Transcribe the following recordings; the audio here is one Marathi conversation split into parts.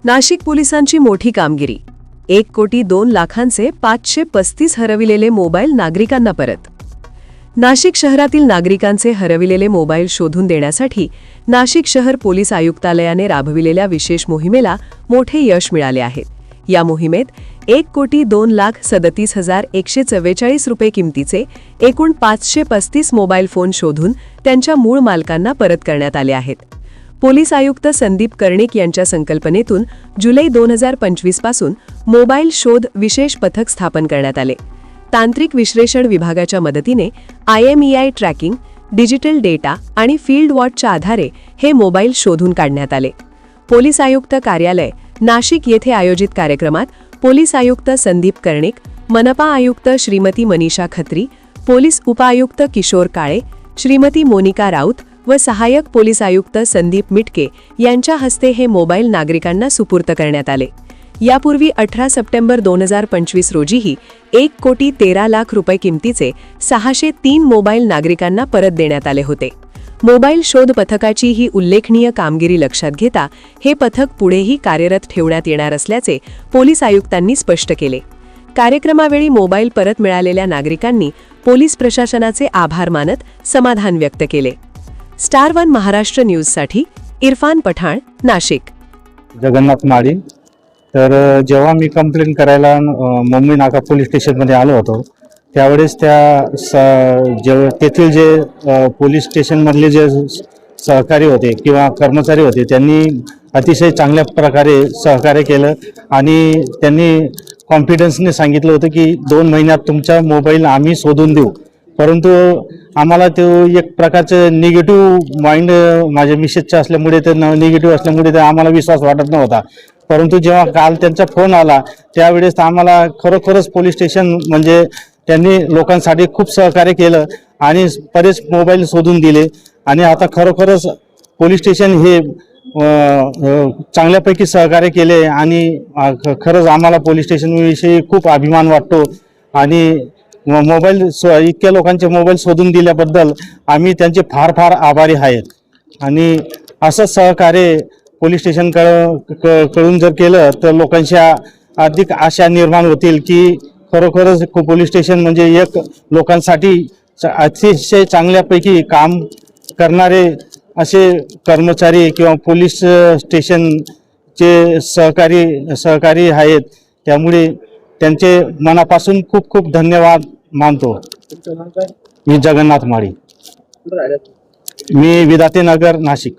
नाशिक पोलिसांची मोठी कामगिरी। 1,02,00,000चे 535 हरविलेले मोबाईल नागरिकांना परत। नाशिक शहरातील नागरिकांचे हरविलेले मोबाईल शोधून देण्यासाठी नाशिक शहर पोलीस आयुक्तालयाने राबविलेल्या विशेष मोहिमेला मोठे यश मिळाले आहे। या मोहिमेत 1,02,37,144 रुपये किमतीचे एकूण 535 मोबाईल फोन शोधून त्यांच्या मूळ मालकांना परत करण्यात आले आहेत। पोलीस आयुक्त संदीप कर्णिक यांच्या संकल्पनेतून जुलै 2025 पासून मोबाईल शोध विशेष पथक स्थापन करण्यात आले। तांत्रिक विश्लेषण विभागाच्या मदतीने IMEI ट्रॅकिंग, डिजिटल डेटा आणि फील्ड वॉचच्या आधारे हे मोबाईल शोधून काढण्यात आले। पोलीस आयुक्त कार्यालय नाशिक येथे आयोजित कार्यक्रमात पोलीस आयुक्त संदीप कर्णिक, मनपा आयुक्त श्रीमती मनीषा खत्री, पोलीस उपायुक्त किशोर काळे, श्रीमती मोनिका राऊत व सहाय्यक पोलीस आयुक्त संदीप मिटके यांच्या हस्ते हे मोबाईल नागरिकांना सुपूर्त करण्यात आले। यापूर्वी 18 सप्टेंबर 2025 रोजीही 1,13,00,000 रुपये किमतीचे 603 मोबाईल नागरिकांना परत देण्यात आले होते। मोबाईल शोध पथकाची ही उल्लेखनीय कामगिरी लक्षात घेता हे पथक पुढेही कार्यरत ठेवण्यात येणार असल्याचे पोलीस आयुक्तांनी स्पष्ट केले। कार्यक्रमावेळी मोबाईल परत मिळालेल्या नागरिकांनी पोलीस प्रशासनाचे आभार मानत समाधान व्यक्त केले। स्टार वन महाराष्ट्र न्यूजसाठी इरफान पठाण, नाशिक। जगन्नाथ माळी। तर जेव्हा मी कंप्लेंट करायला मुंबई नाका पोलीस स्टेशनमध्ये आलो होतो त्यावेळेस तेथील जे पोलीस स्टेशनमधले जे सहकारी होते किंवा कर्मचारी होते त्यांनी अतिशय चांगल्या प्रकारे सहकार्य केलं आणि त्यांनी कॉन्फिडन्सने सांगितलं होतं की 2 महिन्यात तुमचा मोबाईल आम्ही शोधून देऊ। परंतु आम्हाला तो एक प्रकारचं निगेटिव्ह माइंड माझ्या मिसेसचं असल्यामुळे ते निगेटिव्ह असल्यामुळे ते आम्हाला विश्वास वाटत नव्हता। परंतु जेव्हा काल त्यांचा फोन आला त्यावेळेस आम्हाला खरोखरच पोलीस स्टेशन म्हणजे त्यांनी लोकांसाठी खूप सहकार्य केलं आणि बरेच मोबाईल शोधून दिले आणि आता खरोखरच पोलीस स्टेशन हे चांगल्यापैकी सहकार्य केले आणि खरंच आम्हाला पोलीस स्टेशनविषयी खूप अभिमान वाटतो आणि मोबाईल इतक्या लोकांचे मोबाईल शोधून दिल्याबद्दल आम्ही त्यांचे फार फार आभारी आहेत। आणि असं सहकार्य पोलीस स्टेशनकडून जर केलं तर लोकांच्या अधिक आशा निर्माण होतील की खरोखरच पोलीस स्टेशन म्हणजे एक लोकांसाठी अतिशय चांगल्यापैकी काम करणारे असे कर्मचारी किंवा पोलीस स्टेशनचे सहकारी आहेत। त्यामुळे त्यांचे मनापासून खूप खूप धन्यवाद मानतो। मी जगन्नाथ माळी, मी विधातेनगर, नाशिक।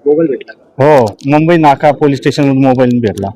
मोबाईल भेटला? हो, मुंबई नाका पोलीस स्टेशन मोबाईल भेटला।